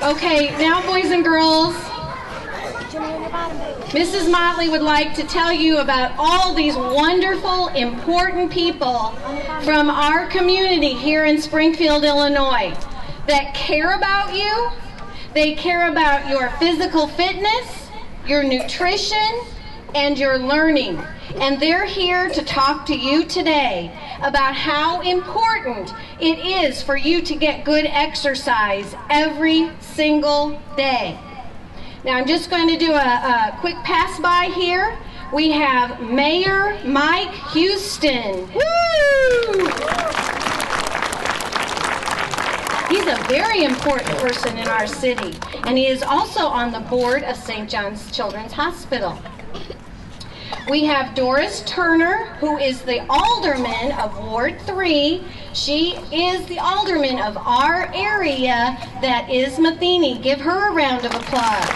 Okay, now boys and girls, Mrs. Motley would like to tell you about all these wonderful, important people from our community here in Springfield, Illinois, that care about you. They care about your physical fitness, your nutrition, and your learning. And they're here to talk to you today about how important it is for you to get good exercise every single day. Now I'm just going to do a quick pass by here. We have Mayor Mike Houston. Woo! He's a very important person in our city, and he is also on the board of St. John's Children's Hospital. We have Doris Turner, who is the alderman of Ward 3. She is the alderman of our area that is Matheny. Give her a round of applause.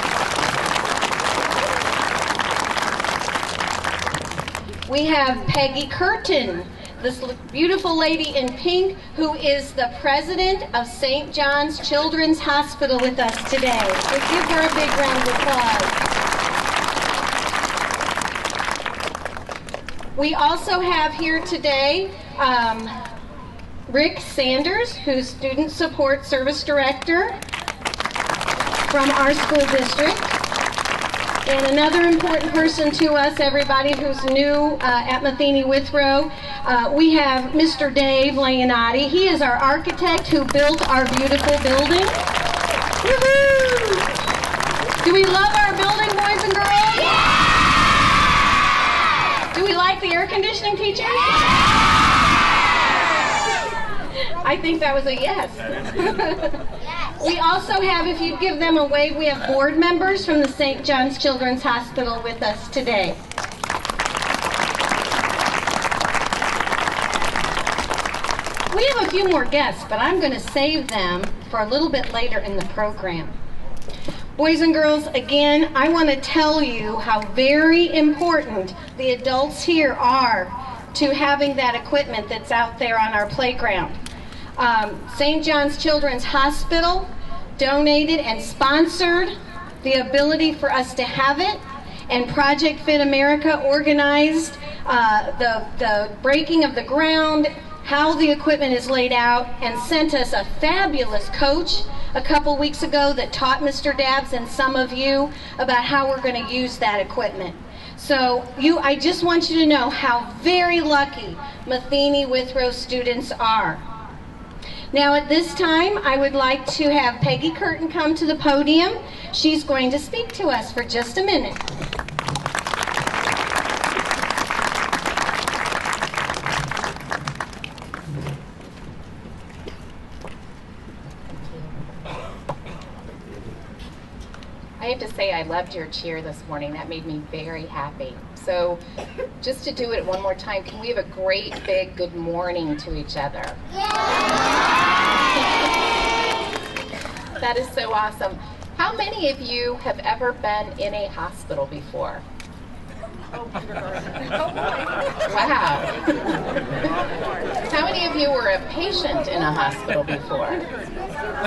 We have Peggy Curtin, this beautiful lady in pink, who is the president of St. John's Children's Hospital with us today. So give her a big round of applause. We also have here today Rick Sanders, who's Student Support Service Director from our school district. And another important person to us, everybody who's new at Matheny-Withrow, we have Mr. Dave Leonati. He is our architect who built our beautiful building. Woohoo! Do we love our building, boys and girls? Yeah! Do we like the air conditioning, teachers? I think that was a yes. We also have, if you'd give them a wave, we have board members from the St. John's Children's Hospital with us today. We have a few more guests, but I'm going to save them for a little bit later in the program. Boys and girls, again, I want to tell you how very important the adults here are to having that equipment that's out there on our playground. St. John's Children's Hospital donated and sponsored the ability for us to have it, and Project Fit America organized the breaking of the ground, how the equipment is laid out, and sent us a fabulous coach a couple weeks ago that taught Mr. Dabbs and some of you about how we're going to use that equipment. So I just want you to know how very lucky Matheny-Withrow students are. Now at this time, I would like to have Peggy Curtin come to the podium. She's going to speak to us for just a minute. I have to say I loved your cheer this morning. That made me very happy. So just to do it one more time, can we have a great big good morning to each other? That is so awesome. How many of you have ever been in a hospital before? Wow. How many of you were a patient in a hospital before?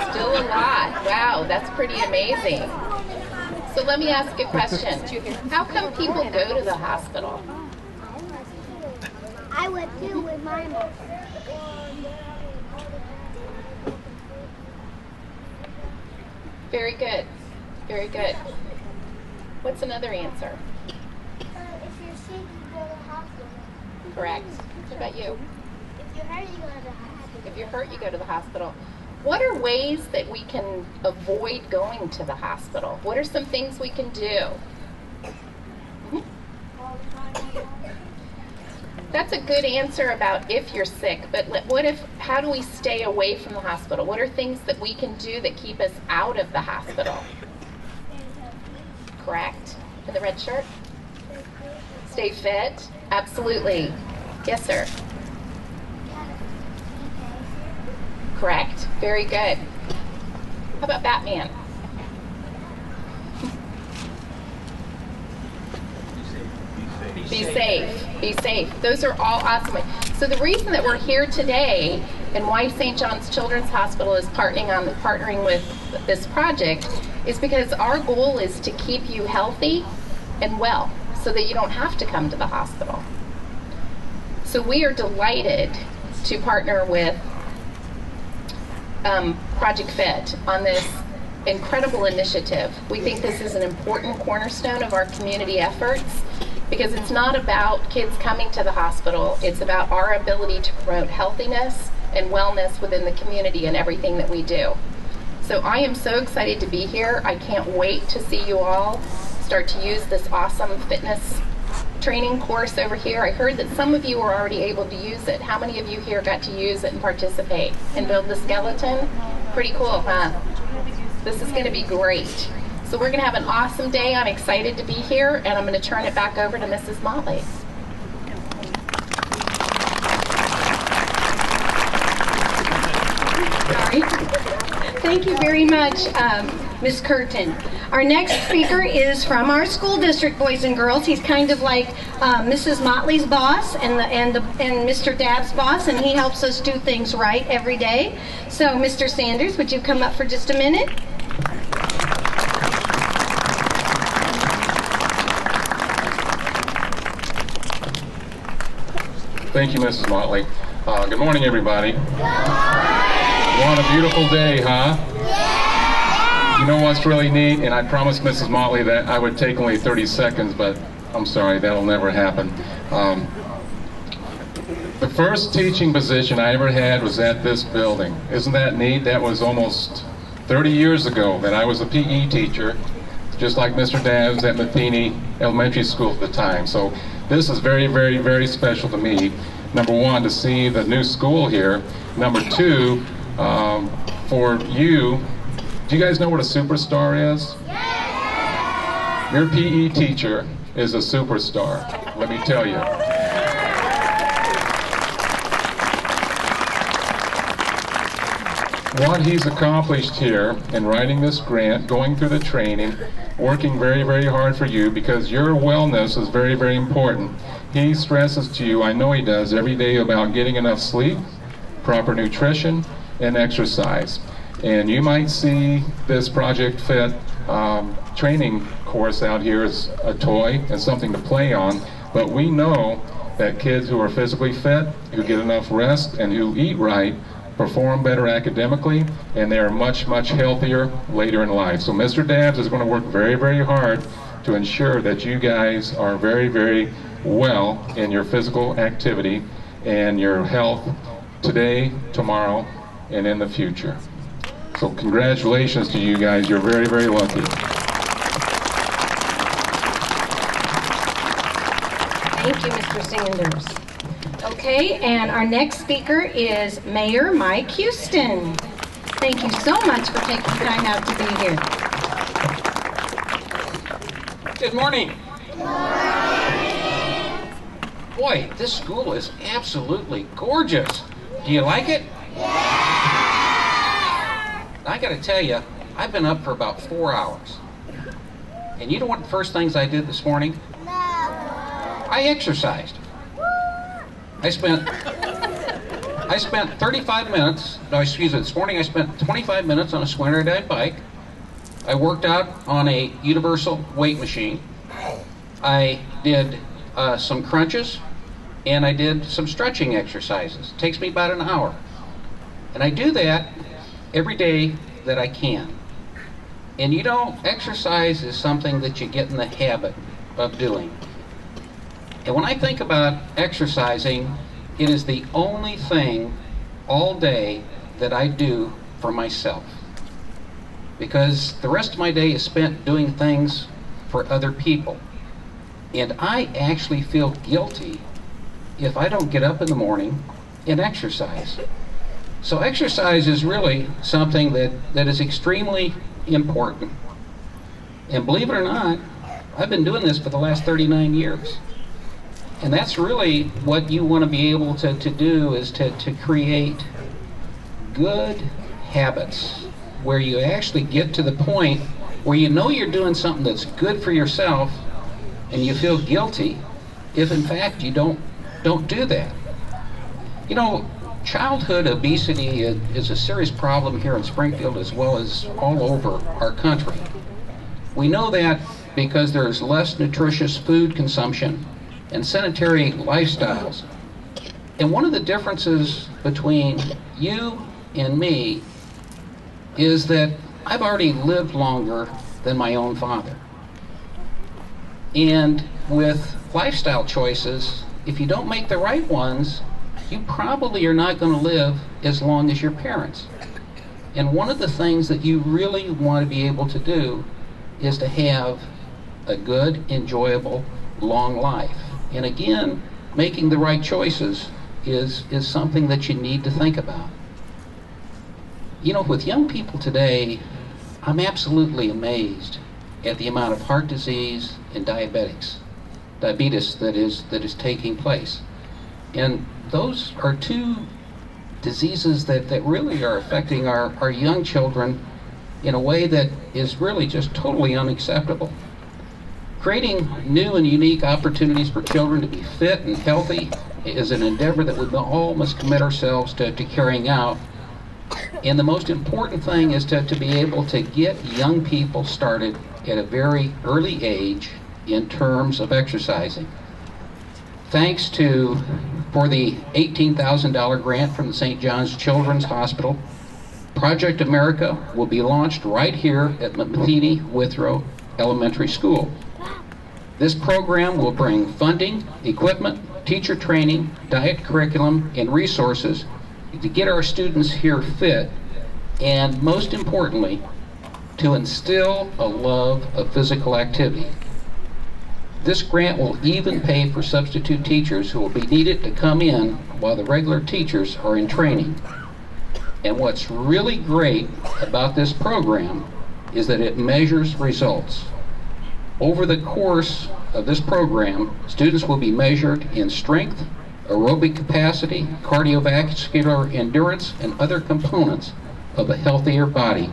Still a lot. Wow, that's pretty amazing. So let me ask a question. How come people go to the hospital? I would too with my mom. Very good. Very good. What's another answer? If you're sick, you go to the hospital. Correct. What about you? If you're hurt, you go to the hospital. If you're hurt, you go to the hospital. What are ways that we can avoid going to the hospital? What are some things we can do? That's a good answer about if you're sick, but how do we stay away from the hospital? What are things that we can do that keep us out of the hospital? Correct. In the red shirt? Stay fit? Absolutely. Yes, sir. Correct. Very good. How about Batman? Be safe. Be safe. Those are all awesome. So the reason that we're here today and why St. John's Children's Hospital is partnering with this project is because our goal is to keep you healthy and well so that you don't have to come to the hospital. So we are delighted to partner with Project Fit on this incredible initiative. We think this is an important cornerstone of our community efforts because it's not about kids coming to the hospital, it's about our ability to promote healthiness and wellness within the community and everything that we do. So I am so excited to be here. I can't wait to see you all start to use this awesome fitness training course over here. I heard that some of you were already able to use it. How many of you here got to use it and participate and build the skeleton? Pretty cool, huh? This is going to be great. So we're going to have an awesome day. I'm excited to be here, and I'm going to turn it back over to Mrs. Motley. Thank you very much, Ms. Curtin. Our next speaker is from our school district, boys and girls. He's kind of like Mrs. Motley's boss and Mr. Dabb's boss, and he helps us do things right every day. So, Mr. Sanders, would you come up for just a minute? Thank you, Mrs. Motley. Good morning, everybody. What a beautiful day, huh? Yeah! You know what's really neat? And I promised Mrs. Motley that I would take only 30 seconds, but I'm sorry, that'll never happen. The first teaching position I ever had was at this building. Isn't that neat? That was almost 30 years ago that I was a PE teacher, just like Mr. Dabbs at Matheny Elementary School at the time. So this is very, very, very special to me. Number one, to see the new school here. Number two, for you, do you guys know what a superstar is? Yeah! Your PE teacher is a superstar, let me tell you. What he's accomplished here in writing this grant, going through the training, working very, very hard for you because your wellness is very, very important. He stresses to you, I know he does, every day about getting enough sleep, proper nutrition, and exercise. And you might see this Project Fit training course out here as a toy and something to play on, but we know that kids who are physically fit, who get enough rest, and who eat right, perform better academically, and they are much, much healthier later in life. So Mr. Dabbs is going to work very, very hard to ensure that you guys are very, very well in your physical activity and your health today, tomorrow, and in the future. So congratulations to you guys. You're very, very lucky. Thank you, Mr. Sanders. Okay, and our next speaker is Mayor Mike Houston. Thank you so much for taking time out to be here. Good morning. Good morning. Boy, this school is absolutely gorgeous. Do you like it? Yeah! I gotta tell you, I've been up for about 4 hours. And you know what the first things I did this morning? No. I exercised. I spent 35 minutes, no, excuse me, this morning I spent 25 minutes on a Swinnerdyne bike. I worked out on a universal weight machine. I did some crunches, and I did some stretching exercises. It takes me about an hour. And I do that every day that I can. And you know, exercise is something that you get in the habit of doing. And when I think about exercising, it is the only thing all day that I do for myself. Because the rest of my day is spent doing things for other people. And I actually feel guilty if I don't get up in the morning and exercise. So exercise is really something that is extremely important. And believe it or not, I've been doing this for the last 39 years. And that's really what you want to be able to do, is to create good habits where you actually get to the point where you know you're doing something that's good for yourself and you feel guilty if in fact you don't do that. You know, childhood obesity is a serious problem here in Springfield as well as all over our country. We know that because there's less nutritious food consumption and sedentary lifestyles. And one of the differences between you and me is that I've already lived longer than my own father. And with lifestyle choices, if you don't make the right ones, you probably are not going to live as long as your parents. And one of the things that you really want to be able to do is to have a good, enjoyable, long life. And again, making the right choices is something that you need to think about. You know, with young people today, I'm absolutely amazed at the amount of heart disease and diabetes that is taking place. And those are two diseases that really are affecting our young children in a way that is really just totally unacceptable. Creating new and unique opportunities for children to be fit and healthy is an endeavor that we all must commit ourselves to carrying out. And the most important thing is to be able to get young people started at a very early age in terms of exercising. Thanks for the $18,000 grant from the St. John's Children's Hospital, Project America will be launched right here at Matheny-Withrow Elementary School. This program will bring funding, equipment, teacher training, diet curriculum, and resources to get our students here fit, and most importantly, to instill a love of physical activity. This grant will even pay for substitute teachers who will be needed to come in while the regular teachers are in training. And what's really great about this program is that it measures results. Over the course of this program, students will be measured in strength, aerobic capacity, cardiovascular endurance, and other components of a healthier body.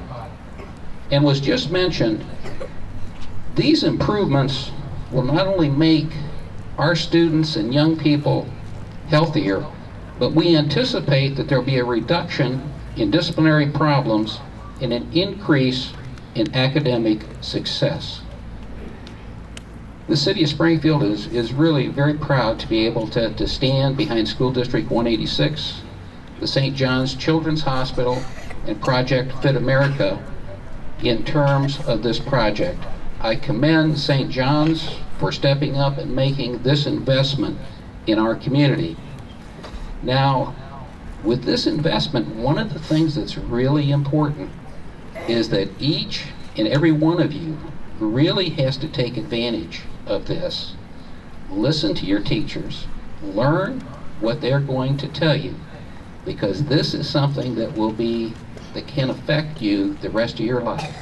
And was just mentioned, these improvements will not only make our students and young people healthier, but we anticipate that there will be a reduction in disciplinary problems and an increase in academic success. The City of Springfield is really very proud to be able to stand behind School District 186, the St. John's Children's Hospital, and Project Fit America in terms of this project. I commend St. John's for stepping up and making this investment in our community. Now, with this investment, one of the things that's really important is that each and every one of you really has to take advantage of this. Listen to your teachers. Learn what they're going to tell you, because this is something that can affect you the rest of your life.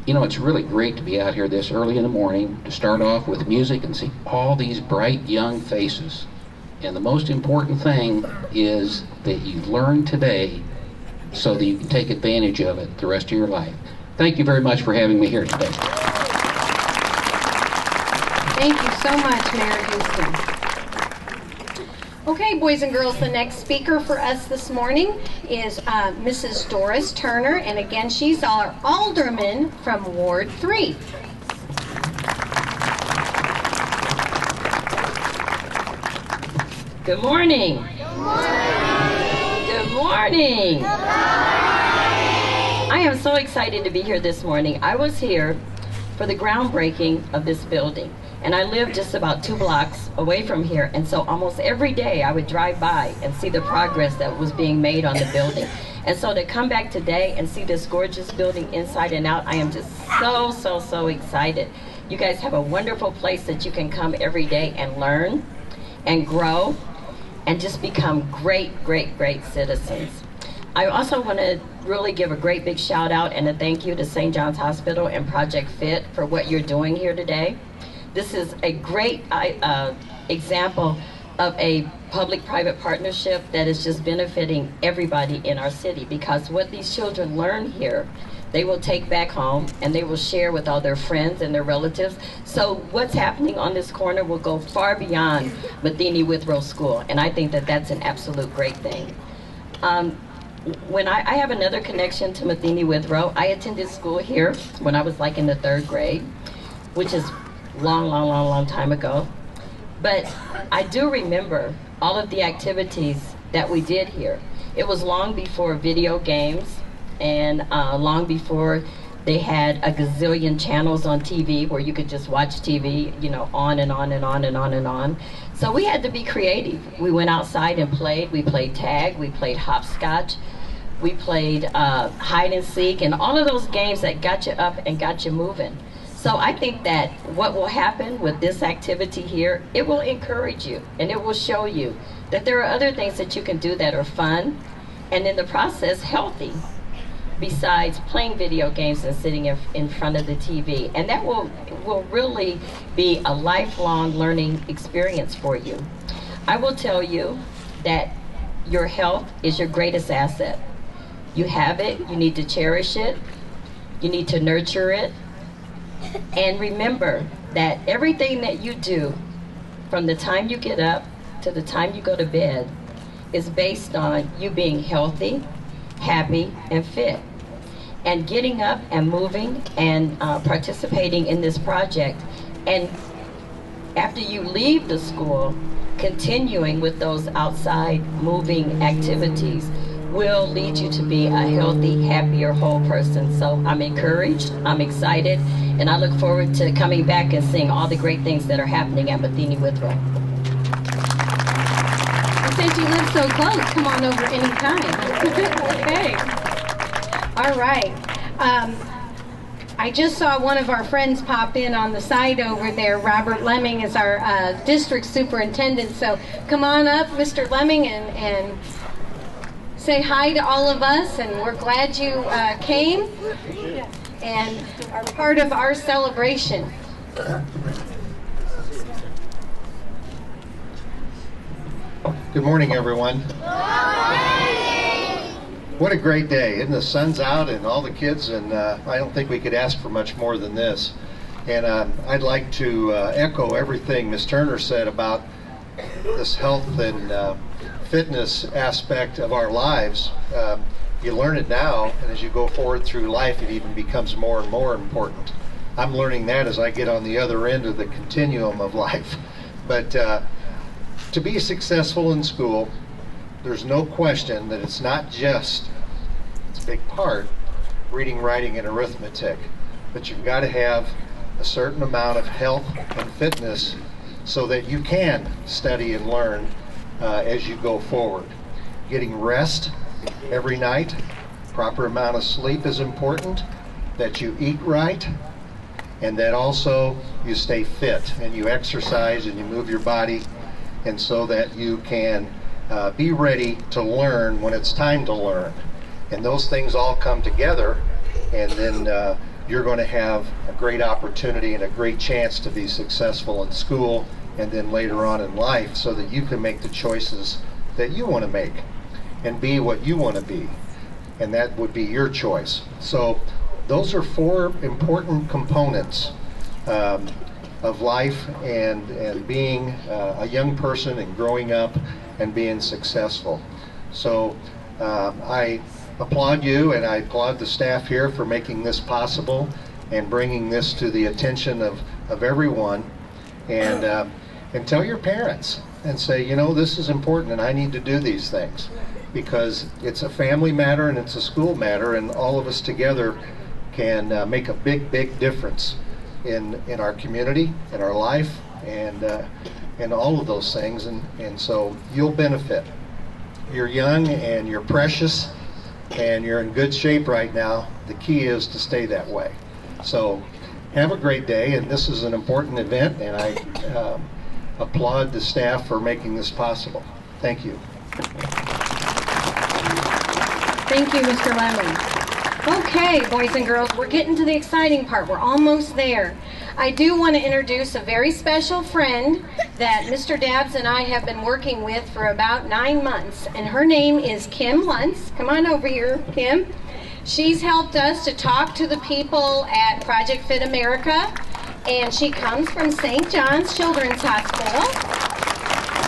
You know, it's really great to be out here this early in the morning to start off with music and see all these bright young faces. And the most important thing is that you learn today so that you can take advantage of it the rest of your life. Thank you very much for having me here today. Thank you so much, Mayor Houston. Okay, boys and girls, the next speaker for us this morning is Mrs. Doris Turner, and again, she's our alderman from Ward 3. Good morning. Good morning. Good morning. I am so excited to be here this morning. I was here for the groundbreaking of this building, and I live just about 2 blocks away from here, and so almost every day I would drive by and see the progress that was being made on the building. And so to come back today and see this gorgeous building inside and out, I am just so excited. You guys have a wonderful place that you can come every day and learn and grow and just become great citizens. I also want to really give a great big shout out and a thank you to St. John's Hospital and Project Fit for what you're doing here today. This is a great example of a public-private partnership that is just benefiting everybody in our city, because what these children learn here they will take back home and they will share with all their friends and their relatives. So what's happening on this corner will go far beyond Matheny-Withrow School, and I think that that's an absolute great thing. When I have another connection to Matheny-Withrow. I attended school here when I was like in the 3rd grade, which is long time ago. But I do remember all of the activities that we did here. It was long before video games and long before they had a gazillion channels on TV where you could just watch TV, you know, on and on and on and on and on. So we had to be creative. We went outside and played. We played tag, we played hopscotch, we played hide and seek, and all of those games that got you up and got you moving. So I think that what will happen with this activity here, it will encourage you and it will show you that there are other things that you can do that are fun and in the process healthy, besides playing video games and sitting in front of the TV. And that will really be a lifelong learning experience for you. I will tell you that your health is your greatest asset. You have it, you need to cherish it, you need to nurture it. And remember that everything that you do, from the time you get up to the time you go to bed, is based on you being healthy, happy, and fit. And getting up and moving and participating in this project. And after you leave the school, continuing with those outside moving activities will lead you to be a healthy, happier, whole person. So I'm encouraged, I'm excited, and I look forward to coming back and seeing all the great things that are happening at Matheny-Withrow. Since you live so close, come on over anytime. Okay. All right. I just saw one of our friends pop in on the side over there. Robert Lemming is our district superintendent. So come on up, Mr. Lemming, and say hi to all of us. And we're glad you came and are part of our celebration. Good morning, everyone. What a great day. And the sun's out and all the kids, and I don't think we could ask for much more than this. And I'd like to echo everything Ms. Turner said about this health and fitness aspect of our lives. You learn it now, and as you go forward through life, it even becomes more and more important. I'm learning that as I get on the other end of the continuum of life. But to be successful in school, there's no question that it's not just, it's a big part, reading, writing, and arithmetic, but you've got to have a certain amount of health and fitness so that you can study and learn as you go forward. Getting rest every night, proper amount of sleep is important, that you eat right, and that also you stay fit and you exercise and you move your body, and so that you can be ready to learn when it's time to learn. And those things all come together, and then you're going to have a great opportunity and a great chance to be successful in school and then later on in life, so that you can make the choices that you want to make and be what you want to be, and that would be your choice. So those are 4 important components of life and being a young person and growing up and being successful. So I applaud you, and I applaud the staff here for making this possible and bringing this to the attention of everyone. And tell your parents and say, you know, this is important and I need to do these things, because it's a family matter and it's a school matter, and all of us together can make a big difference in our community, in our life, and all of those things, and so you'll benefit. You're young and you're precious and you're in good shape right now. The key is to stay that way. So have a great day, and this is an important event, and I applaud the staff for making this possible. Thank you. Thank you, Mr. Lemming. Okay, boys and girls, we're getting to the exciting part. We're almost there. I do want to introduce a very special friend that Mr. Dabbs and I have been working with for about 9 months, and her name is Kim Luntz. Come on over here, Kim. She's helped us to talk to the people at Project Fit America, and she comes from St. John's Children's Hospital.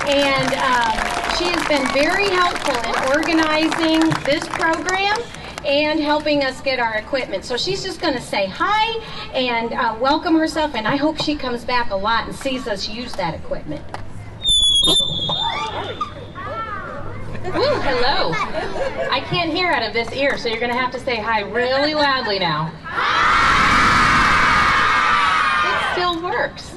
And she has been very helpful in organizing this program and helping us get our equipment. So she's just going to say hi and welcome herself, and I hope she comes back a lot and sees us use that equipment. Ooh, hello. I can't hear out of this ear, so you're going to have to say hi really loudly now. It still works.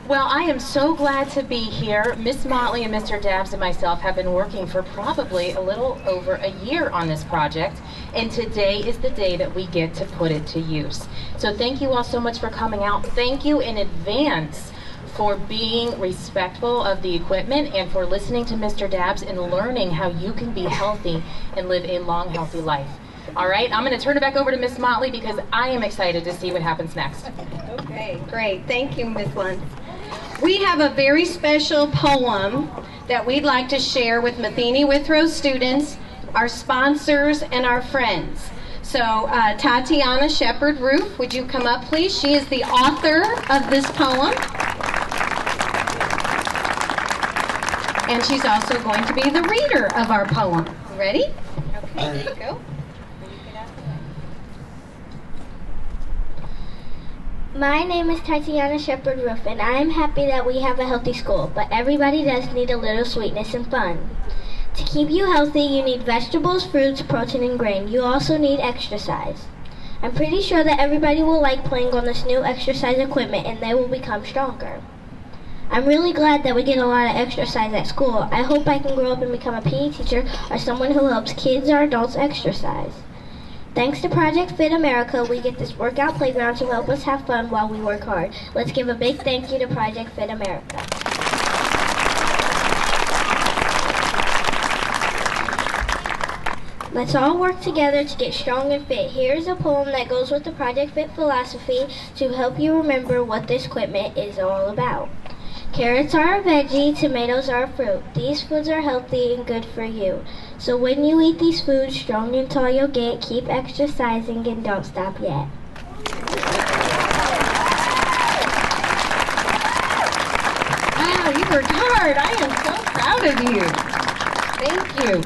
Well, I am so glad to be here. Miss Motley and Mr. Dabbs and myself have been working for probably a little over a year on this project, and today is the day that we get to put it to use. So thank you all so much for coming out. Thank you in advance for being respectful of the equipment and for listening to Mr. Dabbs and learning how you can be healthy and live a long, healthy life. All right, I'm going to turn it back over to Miss Motley because I am excited to see what happens next. Okay, great. Thank you, Miss Lund. We have a very special poem that we'd like to share with Matheny-Withrow students, our sponsors, and our friends. So Tatiana Shepherd-Roof, would you come up, please? She is the author of this poem. And she's also going to be the reader of our poem. Ready? Okay, there you go. My name is Tatiana Shepherd-Roof, and I am happy that we have a healthy school, but everybody does need a little sweetness and fun. To keep you healthy, you need vegetables, fruits, protein, and grain. You also need exercise. I'm pretty sure that everybody will like playing on this new exercise equipment, and they will become stronger. I'm really glad that we get a lot of exercise at school. I hope I can grow up and become a PE teacher or someone who helps kids or adults exercise. Thanks to Project Fit America, we get this workout playground to help us have fun while we work hard. Let's give a big thank you to Project Fit America. Let's all work together to get strong and fit. Here's a poem that goes with the Project Fit philosophy to help you remember what this equipment is all about. Carrots are a veggie, tomatoes are a fruit. These foods are healthy and good for you. So when you eat these foods, strong and tall you'll get. Keep exercising and don't stop yet. Wow, you worked hard. I am so proud of you. Thank you.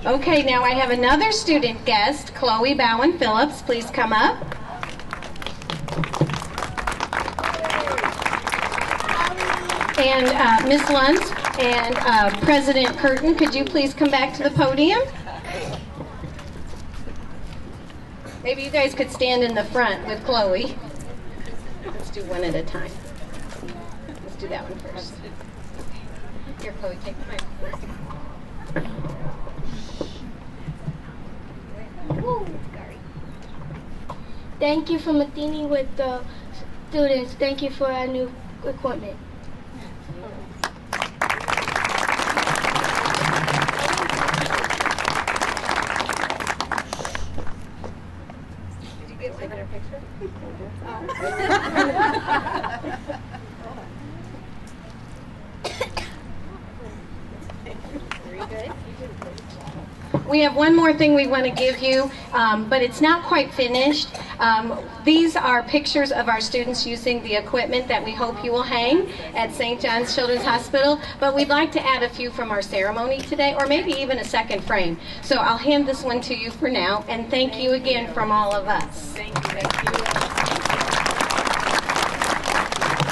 Okay, now I have another student guest, Chloe Bowen Phillips. Please come up. And Ms. Lund and President Curtin, could you please come back to the podium? Maybe you guys could stand in the front with Chloe. Let's do one at a time. Let's do that one first. Here, Chloe, take the mic. Thank you for Matheny-Withrow students. Thank you for our new equipment. We have one more thing we want to give you, but it's not quite finished. These are pictures of our students using the equipment that we hope you will hang at St. John's Children's Hospital, but we'd like to add a few from our ceremony today, or maybe even a second frame. So I'll hand this one to you for now, and thank you again from all of us. Thank you. Thank you.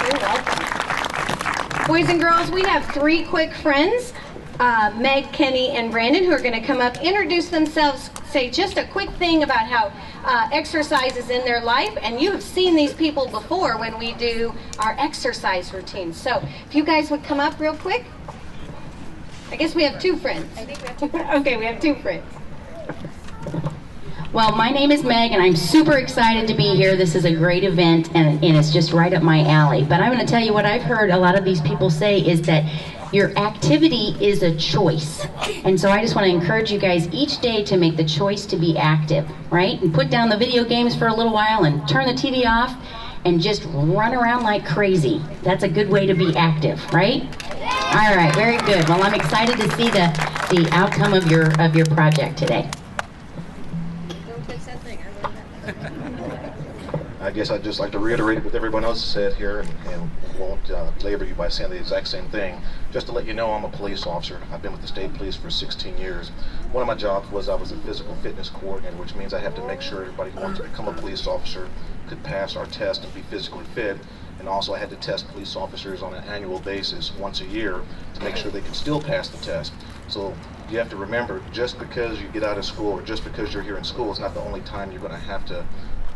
You're welcome. Boys and girls, we have three quick friends, Meg, Kenny, and Brandon, who are going to come up, introduce themselves, say just a quick thing about how exercise is in their life, and you have seen these people before when we do our exercise routines. So if you guys would come up real quick. I guess we have two friends. I think we have two friends. Okay, we have two friends. Well, my name is Meg, and I'm super excited to be here. This is a great event, and it's just right up my alley. But I'm going to tell you what I've heard a lot of these people say is that your activity is a choice. And so I just want to encourage you guys each day to make the choice to be active, right? And put down the video games for a little while and turn the TV off and just run around like crazy. That's a good way to be active, right? All right, very good. Well, I'm excited to see the outcome of your project today. I guess I'd just like to reiterate what everyone else said here, and won't labor you by saying the exact same thing. Just to let you know, I'm a police officer. I've been with the state police for 16 years. One of my jobs was I was a physical fitness coordinator, which means I have to make sure everybody who wants to become a police officer could pass our test and be physically fit. And also I had to test police officers on an annual basis once a year to make sure they could still pass the test. So you have to remember, just because you get out of school or just because you're here in school, it's not the only time you're going to have to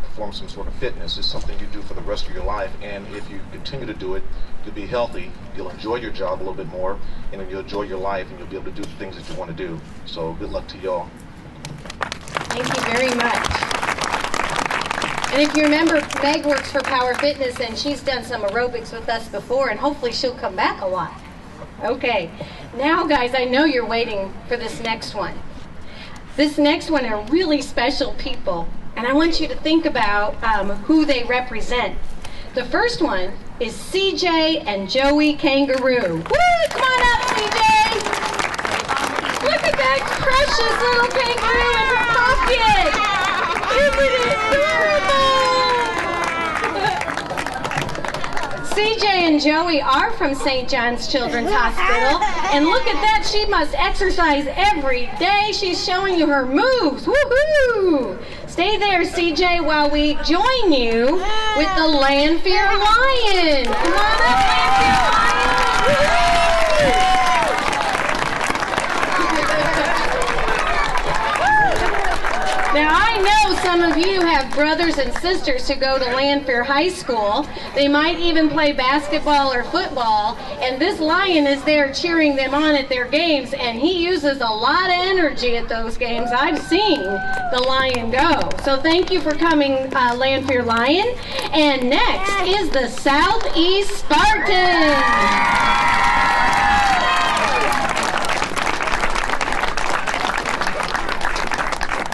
perform some sort of fitness. It's something you do for the rest of your life, and if you continue to do it, you'll be healthy, you'll enjoy your job a little bit more, and then you'll enjoy your life, and you'll be able to do the things that you want to do. So good luck to y'all. Thank you very much. And if you remember, Meg works for Power Fitness, and she's done some aerobics with us before, and hopefully she'll come back a lot. Okay, now guys, I know you're waiting for this next one. This next one are really special people, and I want you to think about who they represent. The first one is CJ and Joey Kangaroo. Woo! Come on up, CJ! Look at that precious little kangaroo in her pocket! Isn't it adorable? CJ and Joey are from St. John's Children's Hospital, and look at that, she must exercise every day. She's showing you her moves. Woohoo! Stay there, CJ, while we join you with the Lanphier Lion. Come on up, Lanphier Lion. Now, I know some of you have brothers and sisters who go to Lanphier High School. They might even play basketball or football, and this lion is there cheering them on at their games, and he uses a lot of energy at those games. I've seen the lion go. So thank you for coming, Lanphier Lion. And next is the Southeast Spartans.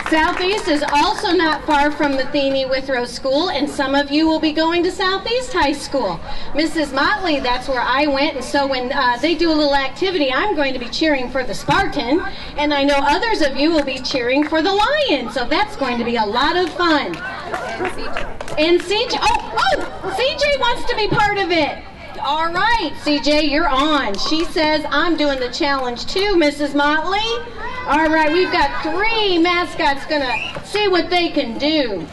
Southeast is also not far from Matheny-Withrow School, and some of you will be going to Southeast High School. Mrs. Motley, that's where I went, and so when they do a little activity, I'm going to be cheering for the Spartan, and I know others of you will be cheering for the Lion, so that's going to be a lot of fun. And CJ, CJ wants to be part of it. All right, CJ, you're on. She says, I'm doing the challenge too, Mrs. Motley. All right, we've got 3 mascots going to see what they can do.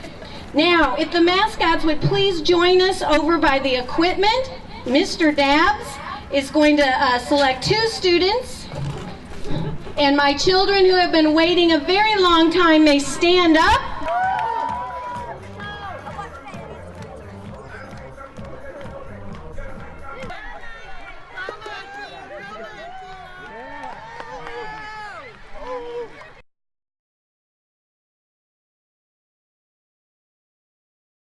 Now, if the mascots would please join us over by the equipment, Mr. Dabbs is going to select 2 students. And my children who have been waiting a very long time may stand up.